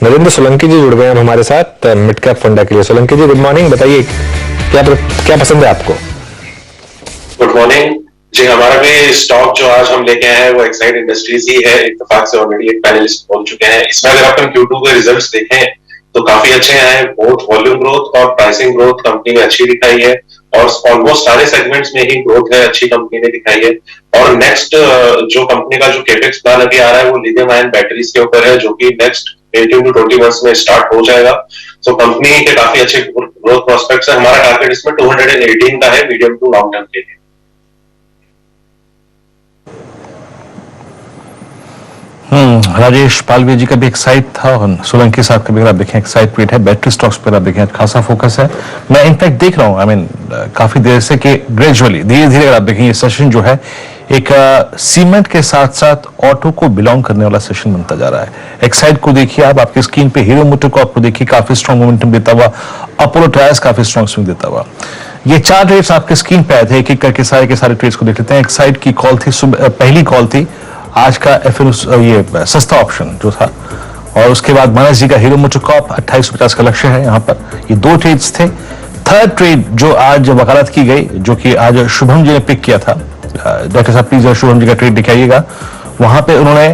नरेंद्र सोलंकी जी जुड़ गए हैं हमारे साथ मिड कैप फंडा के लिए। सोलंकी जी गुड मॉर्निंग, बताइए क्या पसंद है आपको? गुड मॉर्निंग जी। हमारा भी स्टॉक जो आज हम लेके आए हैं वो एक्साइड इंडस्ट्रीज ही है। इत्तेफाक से ऑलरेडी एक पैनलिस्ट बोल चुके हैं। इसमें अगर अपन Q2 के रिजल्ट्स देखें तो काफी अच्छे आए। बोथ वॉल्यूम ग्रोथ और प्राइसिंग ग्रोथ कंपनी ने अच्छी दिखाई है और ऑलमोस्ट सारे सेगमेंट्स में ही ग्रोथ है, अच्छी कंपनी ने दिखाई है। और नेक्स्ट जो कंपनी का जो कैपेक्स प्लान अभी आ रहा है वो लिथियम आयन बैटरीज के ऊपर है, जो कि नेक्स्ट 18 to 20 मंथ्स में स्टार्ट हो जाएगा। सो कंपनी के काफी अच्छे ग्रोथ प्रोस्पेक्ट्स है। हमारा टारगेट इसमें 218 का है मीडियम टू लॉन्ग टर्म के लिए। राजेश पालवी जी का भी एक साइट था और सोलंकी साहब का भी अगर आप देखें एक साइट ट्वीट है। बैटरी स्टॉक्स पर आप देखें खासा फोकस है। मैं इनफैक्ट देख रहा हूं, आई मीन काफी देर से कि ग्रेजुअली धीरे धीरे अगर आप देखें ये सेशन जो है एक सीमेंट के साथ साथ ऑटो को बिलोंग करने वाला सेशन बनता जा रहा है। एक्साइड को देखिए आप, आपकी स्क्रीन पे हीरो मोटोकॉर्प को देखिए, काफी स्ट्रॉन्ग मोमेंटम देता हुआ। अपोलो टायर्स काफी स्ट्रॉन्ग स्विंग देता हुआ। ये 4 ट्रेड्स आपके स्क्रीन पे आए थे, एक एक करके सारे के सारे ट्रेड्स को देख लेते हैं। एक्साइड की कॉल थी, पहली कॉल थी आज का ये सस्ता ऑप्शन जो था, और उसके बाद मानस जी का हीरो मोटोकॉर्प 2850 का लक्ष्य है यहाँ पर। ये 2 ट्रेड्स थे। थर्ड ट्रेड जो आज वकालत की गई, जो कि आज शुभम जी ने पिक किया था, डॉक्टर साहब प्लीज शुभम जी का ट्रेड दिखाइएगा। वहां पे उन्होंने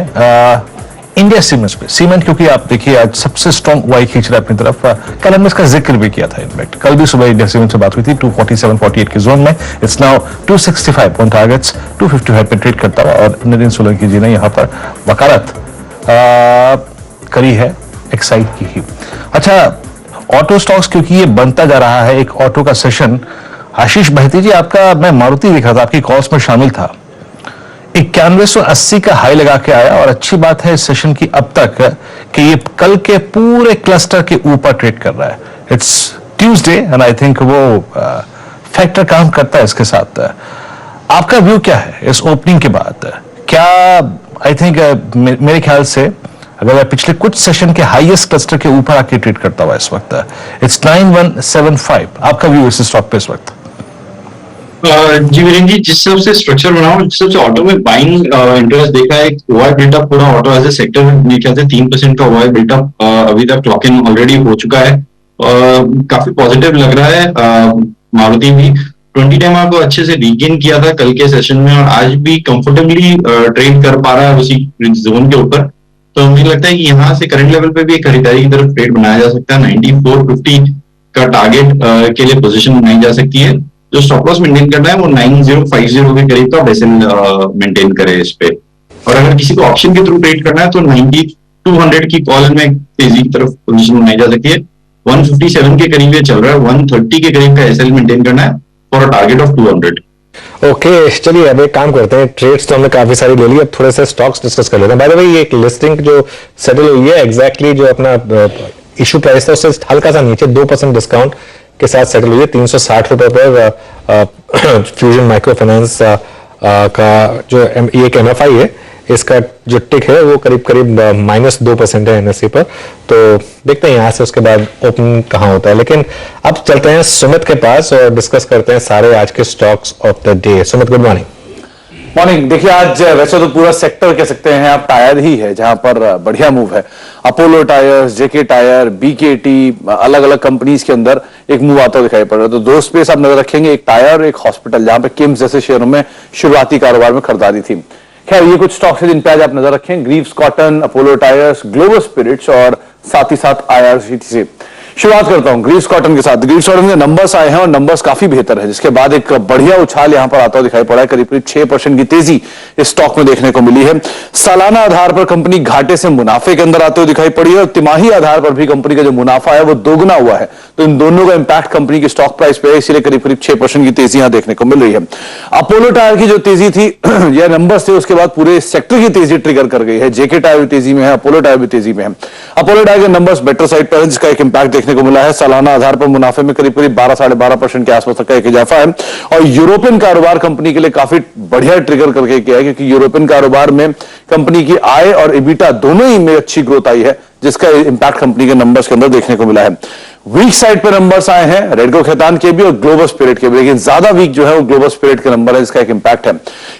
इंडिया सीमेंट्स पे, सीमेंट क्योंकि आप देखिए आज सबसे स्ट्रॉन्ग वाई खींच रहा है अपनी तरफ। कल हमने इसका जिक्र भी किया था, इनफैक्ट कल भी सुबह इंडिया सीमेंट से बात हुई थी 247-48 के जोन में। इट्स नाउ 265 ऑन टारगेट्स, 255 पे ट्रेड करता हुआ। और नरेंद्र सोलंकी जी ने यहाँ पर वकालत करी है एक्साइड की ही। अच्छा, ऑटो स्टॉक्स क्योंकि ये बनता जा रहा है एक ऑटो का सेशन। आशीष बहती जी आपका, मैं मारुति देख रहा था, आपकी कॉल्स में शामिल था, 9180 का हाई लगा के आया। और अच्छी बात है इस सेशन की अब तक कि ये कल के पूरे क्लस्टर के ऊपर ट्रेड कर रहा है। It's Tuesday and I think वो फैक्टर काम करता है इसके साथ। आपका व्यू क्या है इस ओपनिंग के बाद? क्या आई थिंक मेरे ख्याल से अगर पिछले कुछ सेशन के हाईएस्ट क्लस्टर के ऊपर आके ट्रेड करता हुआ इस वक्त, इट्स 9175, आपका व्यू इस स्टॉक पे इस वक्त? जी वीरेंद्र जी, जिस हिसाब से स्ट्रक्चर बनाओ, जिस हिसाब से ऑटो में बाइंग इंटरेस्ट देखा है, ओआई बिल्टअप पूरा ऑटो एज ए सेक्टर मेरे ख्याल से 3% का ओआई बिल्टअप अभी तक क्लॉक इन ऑलरेडी हो चुका है। काफी पॉजिटिव लग रहा है। मारुति भी 20 टाइम को अच्छे से रीगेन किया था कल के सेशन में, और आज भी कंफर्टेबली ट्रेड कर पा रहा है उसी जोन के ऊपर। तो मुझे लगता है कि यहाँ से करंट लेवल पे भी एक खरीदारी की तरफ ट्रेड बनाया जा सकता है। 9450 का टारगेट के लिए पोजीशन बनाई जा सकती है। जो स्टॉप लॉस मेंटेन करना है वो 9050 के करीब का बेसल मेंटेन करे इस पे। और अगर किसी को ऑप्शन के थ्रू ट्रेड करना है तो 9200 की कॉल में तेजी की तरफ पोजीशन बनाई जा सकती है। 157 के करीब ये चल रहा है, 130 के करीब का एसएल मेंटेन करना है for a target of 200। Okay, चलिए अब एक काम करते हैं। ट्रेड्स तो हमने काफी सारी ले ली, अब थोड़े से स्टॉक्स डिस्कस कर लेते हैं। बाय द वे, ये एक लिस्टिंग जो सेटल हुई है एग्जैक्टली जो अपना इशू प्राइस था उससे हल्का सा नीचे 2% डिस्काउंट के साथ सेटल हुई है। 360 रुपए पर फ्यूजन माइक्रो फाइनेंस का जो एक MFI है, इसका जो टिक है वो करीब करीब -2% है NSE पर। तो देखते हैं यहाँ से उसके बाद ओपन कहाँ होता है। लेकिन अब चलते हैं सुमित के पास और डिस्कस करते हैं सारे आज के stocks of the day. Sumit good morning. Morning. देखिए आज वैसे तो पूरा सेक्टर कह सकते हैं आप टायर ही है जहां पर बढ़िया मूव है। अपोलो टायर्स, जेके टायर, BKT, अलग अलग कंपनीज के अंदर एक मूव आता दिखाई पड़ रहा है। तो 2 स्पेस आप नजर रखेंगे, एक टायर, एक हॉस्पिटल, जहां पे किम्स जैसे शेयरों में शुरुआती कारोबार में खरीदारी थी। खैर ये कुछ स्टॉक्स है जिन पे आज आप नजर रखें, ग्रीव्स कॉटन, अपोलो टायर्स, ग्लोबल स्पिरिट्स और साथ ही साथ IRCTC। शुरुआत करता हूं ग्रीव्स कॉटन के साथ। ग्रीव्स कॉटन के नंबर्स आए हैं और नंबर्स काफी बेहतर है, जिसके बाद एक बढ़िया उछाल यहां पर आता हुआ दिखाई पड़ा है। करीब करीब 6% की तेजी इस स्टॉक में देखने को मिली है। सालाना आधार पर कंपनी घाटे से मुनाफे के अंदर आते हुए दिखाई पड़ी है और तिमाही आधार पर भी कंपनी का जो मुनाफा है वो दोगुना हुआ है। तो इन दोनों का इंपैक्ट कंपनी की स्टॉक प्राइस पे है, इसीलिए करीब करीब 6% की तेजी यहां देखने को मिल रही है। अपोलो टायर की जो तेजी थी, यह नंबर्स थे, उसके बाद पूरे सेक्टर की तेजी ट्रिगर कर गई है। जेके टायर भी तेजी में है, अपोलो टायर भी तेजी में है। अपोलो टायर के नंबर्स बेटर साइड पर है, जिसका एक इंपैक्ट देखने को मिला है। सालाना आधार पर मुनाफे में करीब करीब 12-12.5% के आसपास तक का एक इजाफा है। और यूरोपियन कारोबार कंपनी के लिए काफी बढ़िया ट्रिगर करके किया है, क्योंकि यूरोपियन कारोबार में कंपनी की आय और EBITDA दोनों ही में अच्छी ग्रोथ आई है, जिसका इंपैक्ट कंपनी के नंबर्स के अंदर देखने को मिला है। वीक साइड पे नंबर्स आए हैं रेडको खैतान के भी और ग्लोबल स्पिरिट के भी, लेकिन ज्यादा वीक जो है वो ग्लोबल स्पिरिट के नंबर है, जिसका एक इंपैक्ट है।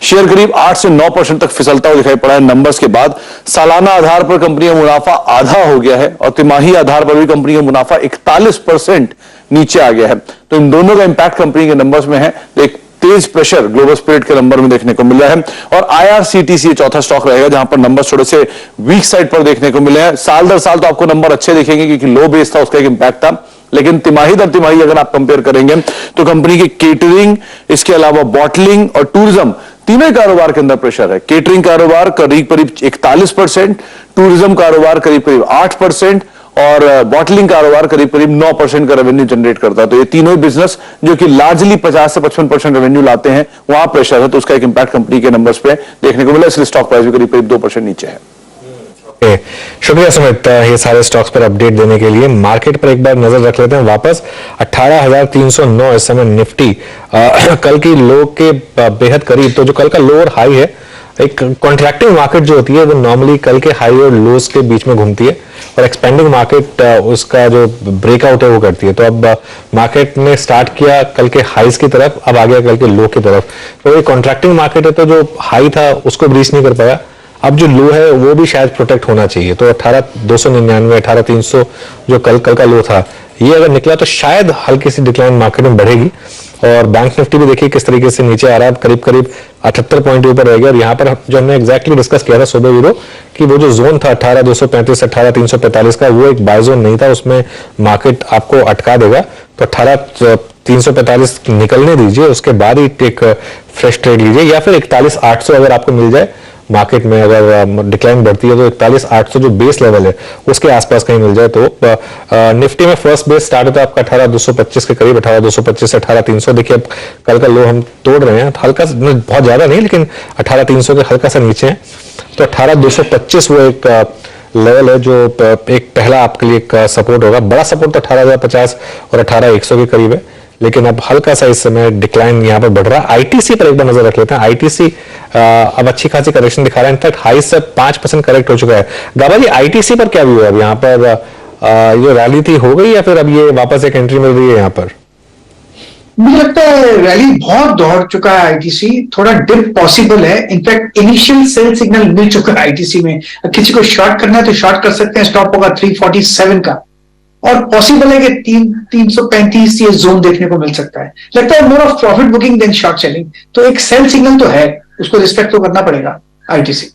शेयर करीब 8 से 9% तक फिसलता हुआ दिखाई पड़ा है नंबर्स के बाद। सालाना आधार पर कंपनी का मुनाफा आधा हो गया है और तिमाही आधार पर भी कंपनी का मुनाफा 41% नीचे आ गया है। तो इन दोनों का इंपैक्ट कंपनी के नंबर्स में है। एक तेज प्रेशर ग्लोबल स्पिरिट के नंबर में देखने को मिल रहा है। और IRCTC चौथा स्टॉक रहेगा जहां पर नंबर थोड़े से वीक साइड पर देखने को मिले हैं। साल दर साल तो आपको नंबर अच्छे दिखेंगे क्योंकि लो बेस था, उसका एक इंपैक्ट था, लेकिन तिमाही दर तिमाही अगर आप कंपेयर करेंगे तो कंपनी की केटरिंग, इसके अलावा बॉटलिंग और टूरिज्म, तीनों कारोबार के अंदर प्रेशर है। केटरिंग कारोबार करीब 41%, टूरिज्म कारोबार करीब 8% और बॉटलिंग कारोबार करीब 9% का रेवेन्यू जनरेट करता है। तो ये तीनों बिजनेस जो कि लार्जली 50 से 55% रेवेन्यू लाते हैं, वहां प्रेशर है, तो उसका एक इंपैक्ट कंपनी के नंबर्स पे देखने को मिला, इसलिए स्टॉक प्राइस भी करीब 2% नीचे है। शुक्रिया सुमित, ये सारे स्टॉक्स पर अपडेट देने के लिए। मार्केट पर एक बार नजर रख लेते हैं वापस। 18,309 इस समय निफ्टी कल की लो के बेहद करीब। तो जो कल का लो और हाई है, एक कॉन्ट्रैक्टिंग मार्केट जो होती है वो नॉर्मली कल के हाई और लोज के बीच में घूमती है और एक्सपेंडिंग मार्केट उसका जो ब्रेकआउट है वो करती है। तो अब मार्केट ने स्टार्ट किया कल के हाईज की तरफ, अब आ गया कल के लो की तरफ। तो ये कॉन्ट्रैक्टिंग मार्केट है, तो जो हाई था उसको ब्रीच नहीं कर पाया, अब जो लो है वो भी शायद प्रोटेक्ट होना चाहिए। तो 18,299, 18,300 जो कल का लो था, ये अगर निकला तो शायद हल्की सी डिक्लाइन मार्केट में बढ़ेगी। और बैंक निफ्टी भी देखिए किस तरीके से नीचे आ रहा है, करीब 78 पॉइंट के ऊपर रह गया। और यहाँ पर जो हमने एग्जैक्टली डिस्कस किया था सुबह वीडियो कि वो जो जोन था 18,235, 18,345 का, वो एक बाय जोन नहीं था, उसमें मार्केट आपको अटका देगा। तो 18,345 निकलने दीजिए, उसके बाद ही एक फ्रेश ट्रेड लीजिए, या फिर 41,800 अगर आपको मिल जाए मार्केट में, अगर डिक्लाइन बढ़ती है तो 41,800 जो बेस लेवल है उसके आसपास कहीं मिल जाए। तो निफ्टी में फर्स्ट बेस स्टार्ट होता है आपका 18,225 के करीब, 18,225 से 18,300। देखिए अब कल का लो हम तोड़ रहे हैं, हल्का बहुत ज्यादा नहीं, लेकिन 18,300 के हल्का सा नीचे है। तो 18,225 वो एक लेवल है जो एक पहला आपके लिए एक सपोर्ट होगा। बड़ा सपोर्ट तो 18,050 और 18,100 के करीब है, लेकिन अब हल्का सा इस समय डिक्लाइन यहां पर बढ़ रहा है। आईटीसी पर एक बार नजर रख लेते हैं। आईटीसी अब अच्छी खासी करेक्शन दिखा रहा है, इनफैक्ट हाई से 5% करेक्ट हो चुका है। गाबा जी, आईटीसी पर क्या व्यू है? अब यहाँ पर ये रैली थी हो गई या फिर अब ये वापस एक एंट्री मिल रही है यहाँ पर? मुझे लगता है रैली बहुत दौड़ चुका है आईटीसी, थोड़ा डिप पॉसिबल है। इनफैक्ट इनिशियल सेल सिग्नल मिल चुका है आईटीसी में। किसी को शॉर्ट करना है तो शॉर्ट कर सकते हैं, स्टॉप होगा 347 का, और पॉसिबल है कि 335 ये जोन देखने को मिल सकता है। लगता है more of profit booking than short selling. तो एक सेल सिग्नल तो है, उसको रिस्पेक्ट तो करना पड़ेगा आईटीसी।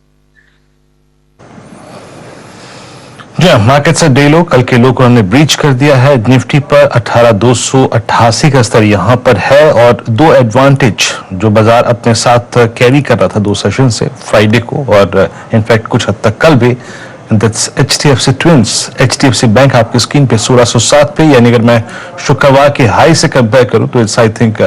जी, मार्केट से डे लो, कल के लो को हमने ब्रीच कर दिया है। निफ्टी पर 18,288 का स्तर यहां पर है और दो एडवांटेज जो बाजार अपने साथ कैरी कर रहा था 2 सेशन से, फ्राइडे को और इनफैक्ट कुछ हद तक कल भी, that's HDFC twins. HDFC bank आपकी स्क्रीन पे 1607 पे, यानी अगर मैं शुक्रवार के हाई से कंपेयर करूं तो इट्स आई थिंक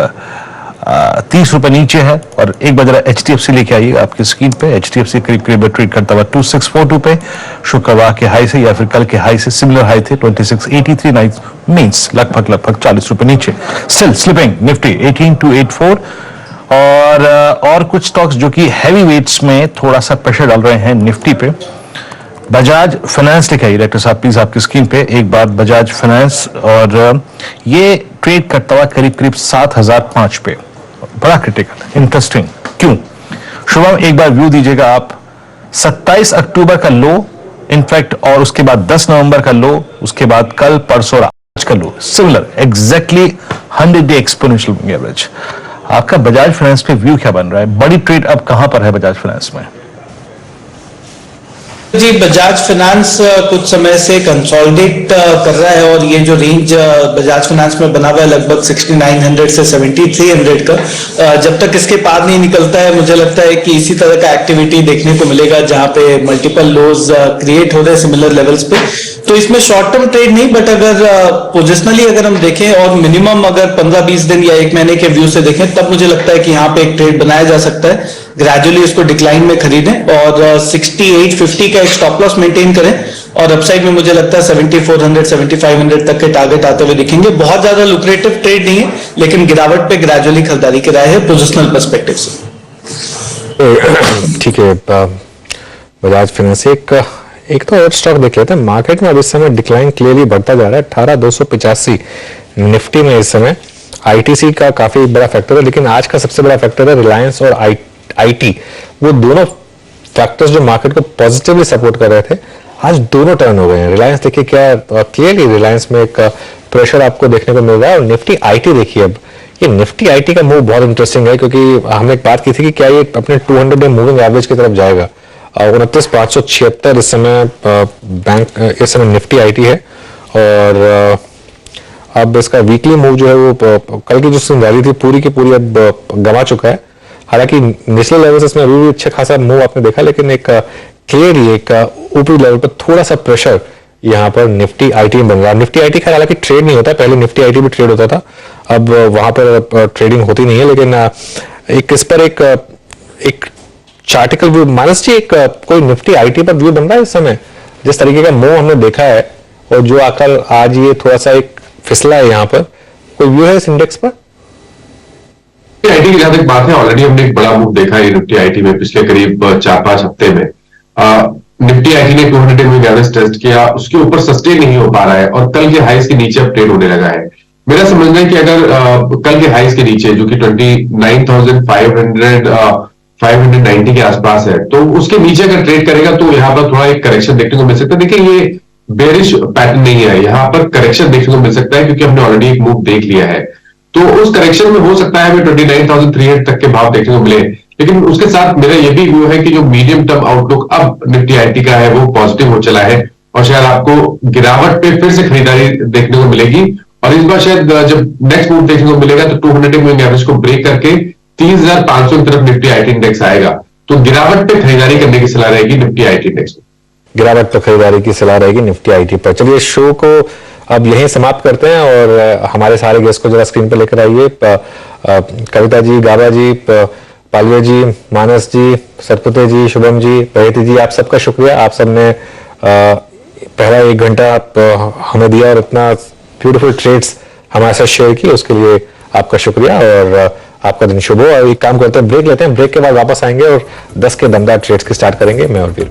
30 रुपए नीचे है। और एक बार जरा HDFC लेके आइए आपकी स्क्रीन पे। HDFC करीब ट्रेड करता हुआ 2642 पे शुक्रवार के हाई से, या फिर कल के हाई से सिमिलर हाई थे 2683 मींस लगभग 40 रुपए नीचे। Still slipping Nifty 18284। और कुछ स्टॉक्स जो कि हैवी वेट्स में थोड़ा सा प्रेशर डाल रहे हैं निफ्टी पे। बजाज फाइनेंस लिखा है डायरेक्टर साहब प्लीज आपकी स्क्रीन पे एक बार, बजाज फाइनेंस, और ये ट्रेड करता हुआ करीब 7,005 पे, बड़ा क्रिटिकल। इंटरेस्टिंग क्यों? शुभम एक बार व्यू दीजिएगा आप। 27 अक्टूबर का लो इनफैक्ट, और उसके बाद 10 नवंबर का लो, उसके बाद कल परसों और आज का low similar, exactly 100 day exponential moving average. आपका बजाज फाइनेंस पे व्यू क्या बन रहा है? बड़ी ट्रेड अब कहां पर है बजाज फाइनेंस में? जी, बजाज फाइनेंस कुछ समय से कंसोलिडेट कर रहा है और ये जो रेंज बजाज फाइनेंस में बना हुआ है लगभग 6900 से 7300 का, जब तक इसके पार नहीं निकलता है मुझे लगता है कि इसी तरह का एक्टिविटी देखने को मिलेगा जहां पे मल्टीपल लोज क्रिएट हो रहे हैं सिमिलर लेवल्स पे। तो इसमें शॉर्ट टर्म ट्रेड नहीं, बट अगर पोजिशनली अगर हम देखें और मिनिमम अगर 15-20 दिन या 1 महीने के व्यू से देखें, तब मुझे लगता है कि यहाँ पे एक ट्रेड बनाया जा सकता है। ग्रेजुअली इसको डिक्लाइन में खरीदें और 6850 का एक स्टॉप लॉस मेंटेन करें, और अपसाइड में मुझे लगता है 7400 7500 तक के टारगेट आते हुए दिखेंगे। बहुत ज्यादा लुक्रेटिव ट्रेड नहीं है, लेकिन गिरावट पे ग्रेजुअली खरीदारी की राय है पोजिशनल पर्सपेक्टिव से। ठीक है, बजाज फाइनेंस एक एक तो और स्टॉक देख लेते हैं। मार्केट में अब इस समय डिक्लाइन क्लियरली बढ़ता जा रहा है, 18,285 निफ्टी में इस समय। आईटीसी का काफी बड़ा फैक्टर है, लेकिन आज का सबसे बड़ा फैक्टर है रिलायंस और आईटी। वो दोनों फैक्टर्स जो मार्केट को पॉजिटिवली सपोर्ट कर रहे थे, आज दोनों टर्न हो गए हैं। रिलायंस देखिए क्या क्लियरली रिलायंस में एक प्रेशर आपको देखने को मिल रहा है। और निफ्टी आईटी देखिए, अब ये निफ्टी आईटी का मूव बहुत इंटरेस्टिंग है, क्योंकि हमने एक बात की थी कि क्या ये अपने 200 डे मूविंग एवरेज की तरफ जाएगा। 29,576 इस समय बैंक इस समय निफ्टी आईटी है। और अब इसका वीकली मूव जो है वो कल की जो रैली थी पूरी की पूरी अब गंवा चुका है। हालांकि निचले लेवल इसमें अभी भी अच्छा खासा मूव आपने देखा, लेकिन एक क्लियरली एक ऊपरी लेवल पर थोड़ा सा प्रेशर यहाँ पर निफ्टी आईटी में बन रहा है। निफ्टी आईटी का हालांकि ट्रेड नहीं होता, पहले निफ्टी आईटी भी ट्रेड होता था, अब वहां पर ट्रेडिंग होती नहीं है। लेकिन एक इस पर एक चार्टिकल व्यू मानस जी, एक कोई निफ्टी आईटी पर व्यू बन रहा है इस समय, जिस तरीके का मूव हमने देखा है और जो आकर आज ये थोड़ा सा एक फिसला है, यहाँ पर कोई व्यू है इस इंडेक्स पर? आईटी की जहां तक बात है, ऑलरेडी हमने एक बड़ा मूव देखा है निफ्टी आईटी में पिछले करीब 4-5 हफ्ते में। निफ्टी आईटी ने 200 मूविंग एवरेज टेस्ट किया, उसके ऊपर सस्टेन नहीं हो पा रहा है और कल के हाइस के नीचे अब ट्रेड होने लगा है। मेरा समझना है कि अगर कल के हाइस के नीचे जो कि 29,590 के आसपास है, तो उसके नीचे अगर ट्रेड करेगा तो यहाँ पर थोड़ा एक करेक्शन देखने को मिल सकता है। देखिए ये बेरिश पैटर्न नहीं है, यहाँ पर करेक्शन देखने को मिल सकता है, क्योंकि हमने ऑलरेडी एक मूव देख लिया है। तो उस करेक्शन में हो सकता है हमें 29,300 तक के भाव देखने को मिले, लेकिन उसके साथ मेरा यह भी व्यू है कि जो मीडियम टर्म आउटलुक अब निफ्टी आईटी का है वो पॉजिटिव हो चला है और शायद आपको गिरावट पे फिर से खरीदारी देखने को मिलेगी। और इस बार शायद जब नेक्स्ट मूव देखने को मिलेगा तो 200 मूविंग एवरेज को ब्रेक करके 30,500 की तरफ निफ्टी आईटी इंडेक्स आएगा, तो गिरावट पे खरीदारी करने की सलाह रहेगी निफ्टी आईटी इंडेक्स में। गिरावट पर खरीदारी की सलाह रहेगी निफ्टी आईटी पर। चलिए शो को अब यहीं समाप्त करते हैं और हमारे सारे गेस्ट को जरा स्क्रीन पर लेकर आइए। कविता जी, गाबा जी, पालिया जी, मानस जी, सरपुते जी, शुभम जी, बहेती जी, आप सबका शुक्रिया। आप सबने पहला 1 घंटा हमें दिया और इतना ब्यूटीफुल ट्रेड्स हमारे साथ शेयर की, उसके लिए आपका शुक्रिया और आपका दिन शुभ हो। और एक काम करते हैं, ब्रेक लेते हैं, ब्रेक के बाद वापस आएंगे और 10 के दमदार ट्रेड्स की स्टार्ट करेंगे मैं और वीर।